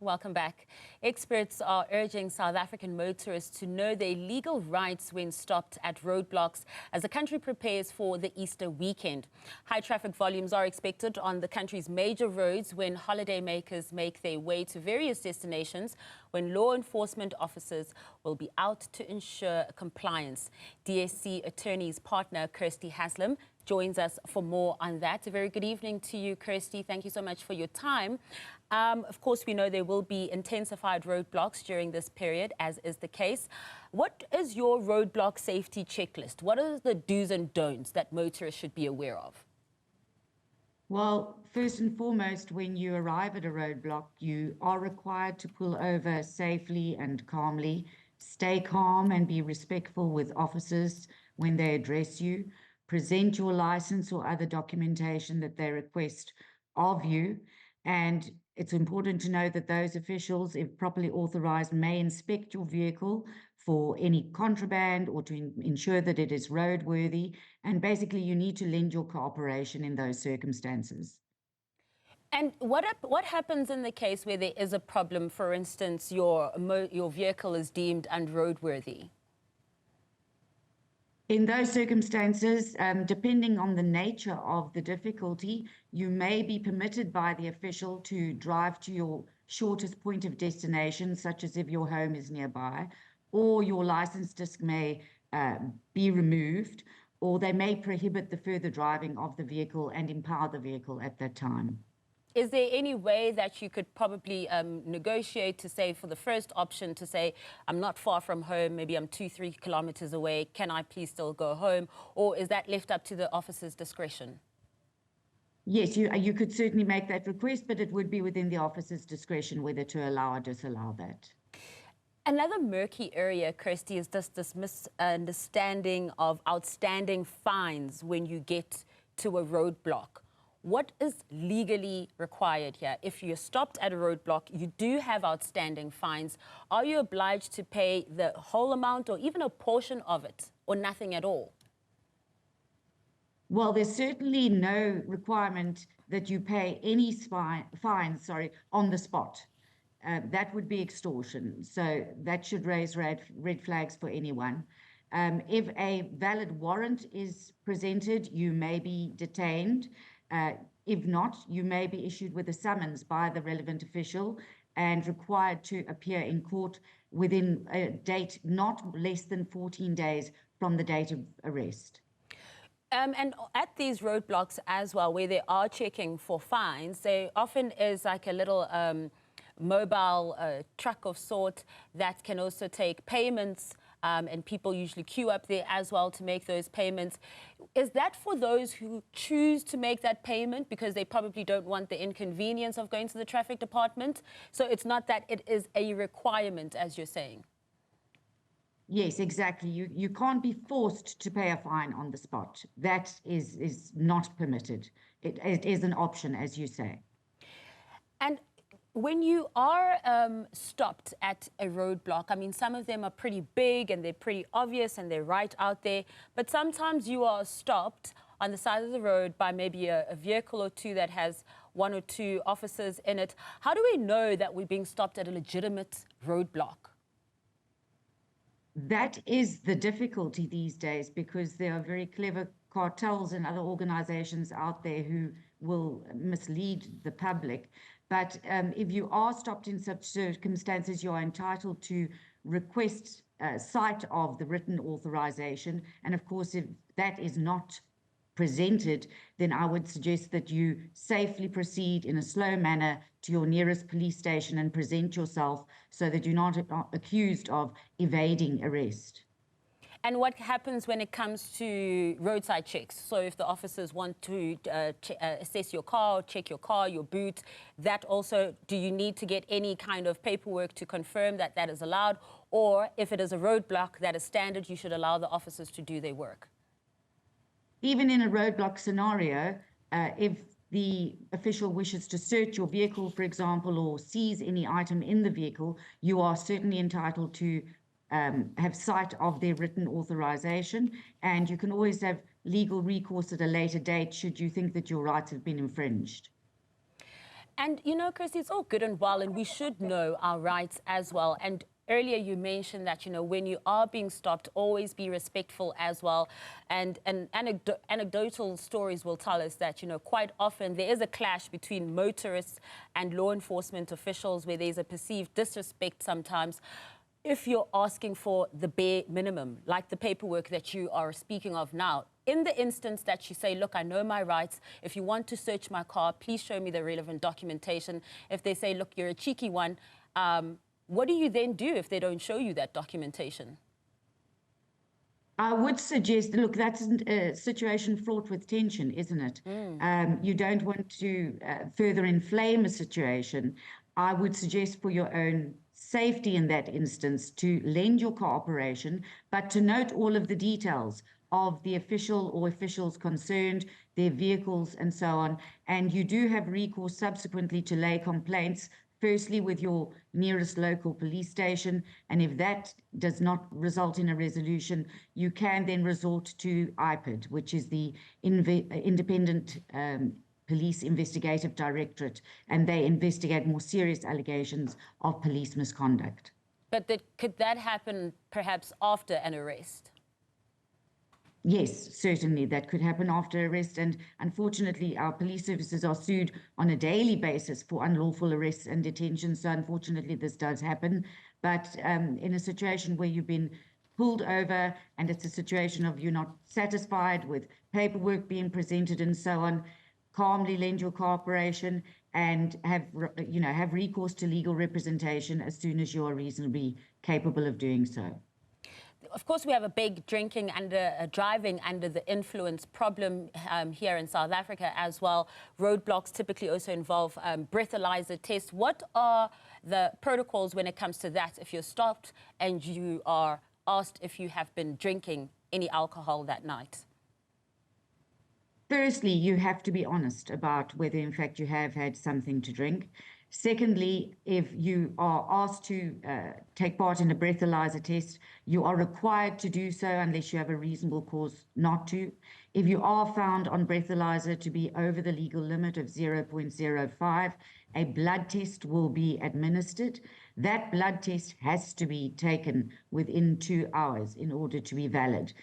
Welcome back. Experts are urging South African motorists to know their legal rights when stopped at roadblocks as the country prepares for the Easter weekend. High traffic volumes are expected on the country's major roads when holidaymakers make their way to various destinations, when law enforcement officers will be out to ensure compliance. DSC Attorneys partner Kirstie Haslam joins us for more on that. A very good evening to you, Kirstie. Thank you so much for your time. Of course, we know there will be intensified roadblocks during this period, as is the case. What is your roadblock safety checklist? What are the do's and don'ts that motorists should be aware of? Well, first and foremost, when you arrive at a roadblock, you are required to pull over safely and calmly. Stay calm and be respectful with officers when they address you. Present your license or other documentation that they request of you. And it's important to know that those officials, if properly authorized, may inspect your vehicle for any contraband or to ensure that it is roadworthy. And basically, you need to lend your cooperation in those circumstances. And what happens in the case where there is a problem? For instance, your vehicle is deemed unroadworthy? In those circumstances, depending on the nature of the difficulty, you may be permitted by the official to drive to your shortest point of destination, such as if your home is nearby, or your license disc may be removed, or they may prohibit the further driving of the vehicle and impound the vehicle at that time. Is there any way that you could probably negotiate to say, for the first option, to say, I'm not far from home, maybe I'm 2-3 kilometers away, can I please still go home? Or is that left up to the officer's discretion? Yes, you could certainly make that request, but it would be within the officer's discretion whether to allow or disallow that. Another murky area, Kirstie, is this misunderstanding of outstanding fines when you get to a roadblock. What is legally required here? If you're stopped at a roadblock, you do have outstanding fines. Are you obliged to pay the whole amount or even a portion of it, or nothing at all? Well, there's certainly no requirement that you pay any fines on the spot. That would be extortion. So that should raise red flags for anyone. If a valid warrant is presented, you may be detained. If not, you may be issued with a summons by the relevant official and required to appear in court within a date not less than 14 days from the date of arrest. And at these roadblocks as well, where they are checking for fines, there often is like a little mobile truck of sort that can also take payments. And people usually queue up there as well to make those payments. Is that for those who choose to make that payment because they probably don't want the inconvenience of going to the traffic department? So it's not that it is a requirement, as you're saying. Yes, exactly. You can't be forced to pay a fine on the spot. That is not permitted. It is an option, as you say. And when you are stopped at a roadblock, I mean, some of them are pretty big and they're pretty obvious and they're right out there. But sometimes you are stopped on the side of the road by maybe a vehicle or two that has 1 or 2 officers in it. How do we know that we're being stopped at a legitimate roadblock? That is the difficulty these days, because there are very clever cartels and other organizations out there who will mislead the public. But if you are stopped in such circumstances, you are entitled to request sight of the written authorization. And of course, if that is not presented, then I would suggest that you safely proceed in a slow manner to your nearest police station and present yourself so that you're not accused of evading arrest. And what happens when it comes to roadside checks? So if the officers want to assess your car, check your car, your boot, that also, do you need to get any kind of paperwork to confirm that that is allowed? Or if it is a roadblock that is standard, you should allow the officers to do their work? Even in a roadblock scenario, if the official wishes to search your vehicle, for example, or seize any item in the vehicle, you are certainly entitled to have sight of their written authorization, and you can always have legal recourse at a later date should you think that your rights have been infringed. And, you know, Kirstie, it's all good and well, and we should know our rights as well. And earlier you mentioned that, you know, when you are being stopped, always be respectful as well. And anecdotal stories will tell us that, you know, quite often there is a clash between motorists and law enforcement officials where there's a perceived disrespect sometimes. If you're asking for the bare minimum, like the paperwork that you are speaking of now, in the instance that you say, look, I know my rights. If you want to search my car, please show me the relevant documentation. If they say, look, you're a cheeky one, what do you then do if they don't show you that documentation? I would suggest, look, that's a situation fraught with tension, isn't it? You don't want to further inflame a situation. I would suggest for your own safety in that instance to lend your cooperation, but to note all of the details of the official or officials concerned, their vehicles and so on. And you do have recourse subsequently to lay complaints, firstly with your nearest local police station. And if that does not result in a resolution, you can then resort to IPID, which is the Independent Police Investigative Directorate, and they investigate more serious allegations of police misconduct. But could that happen perhaps after an arrest? Yes, certainly that could happen after arrest, and unfortunately our police services are sued on a daily basis for unlawful arrests and detention, so unfortunately this does happen. But in a situation where you've been pulled over and it's a situation of you're not satisfied with paperwork being presented and so on, calmly lend your cooperation and have recourse to legal representation as soon as you are reasonably capable of doing so. Of course, we have a big driving under the influence problem here in South Africa as well. Roadblocks typically also involve breathalyzer tests. What are the protocols when it comes to that if you're stopped and you are asked if you have been drinking any alcohol that night? Firstly, you have to be honest about whether, in fact, you have had something to drink. Secondly, if you are asked to take part in a breathalyzer test, you are required to do so unless you have a reasonable cause not to. If you are found on breathalyzer to be over the legal limit of 0.05, a blood test will be administered. That blood test has to be taken within 2 hours in order to be valid.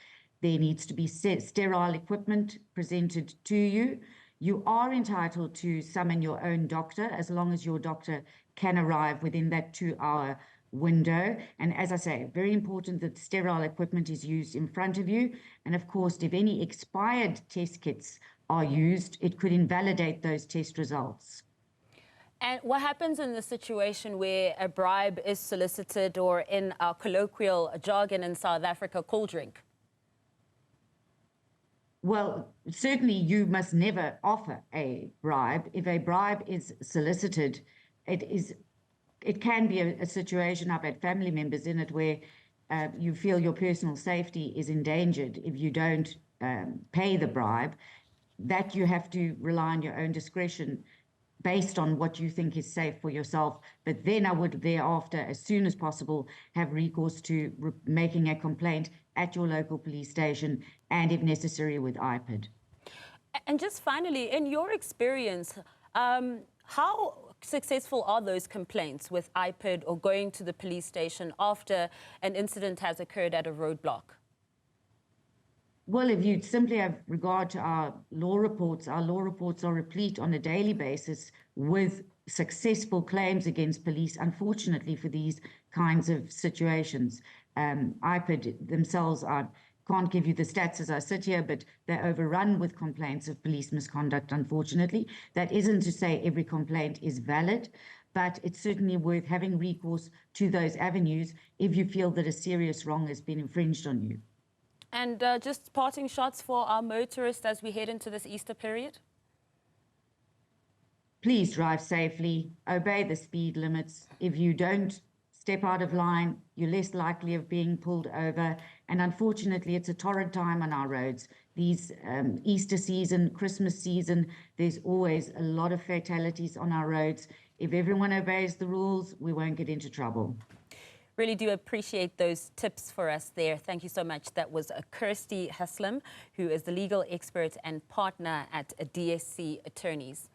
There needs to be sterile equipment presented to you. You are entitled to summon your own doctor as long as your doctor can arrive within that 2-hour window. And as I say, very important that sterile equipment is used in front of you. And of course, if any expired test kits are used, it could invalidate those test results. And what happens in the situation where a bribe is solicited, or in our colloquial jargon in South Africa, cold drink? Well, certainly you must never offer a bribe. If a bribe is solicited, it can be a situation, I've had family members in it, where you feel your personal safety is endangered if you don't pay the bribe. That you have to rely on your own discretion based on what you think is safe for yourself. But then I would thereafter, as soon as possible, have recourse to making a complaint at your local police station and, if necessary, with IPID. And just finally, in your experience, how successful are those complaints with IPID or going to the police station after an incident has occurred at a roadblock? Well, if you simply have regard to our law reports are replete on a daily basis with successful claims against police, unfortunately, for these kinds of situations. IPID themselves can't give you the stats as I sit here, but they're overrun with complaints of police misconduct, unfortunately. That isn't to say every complaint is valid, but it's certainly worth having recourse to those avenues if you feel that a serious wrong has been infringed on you. And just parting shots for our motorists as we head into this Easter period? Please drive safely, obey the speed limits. If you don't step out of line, you're less likely of being pulled over. And unfortunately, it's a torrid time on our roads. These Easter season, Christmas season, there's always a lot of fatalities on our roads. If everyone obeys the rules, we won't get into trouble. Really do appreciate those tips for us there. Thank you so much. That was Kirstie Haslam, who is the legal expert and partner at DSC Attorneys.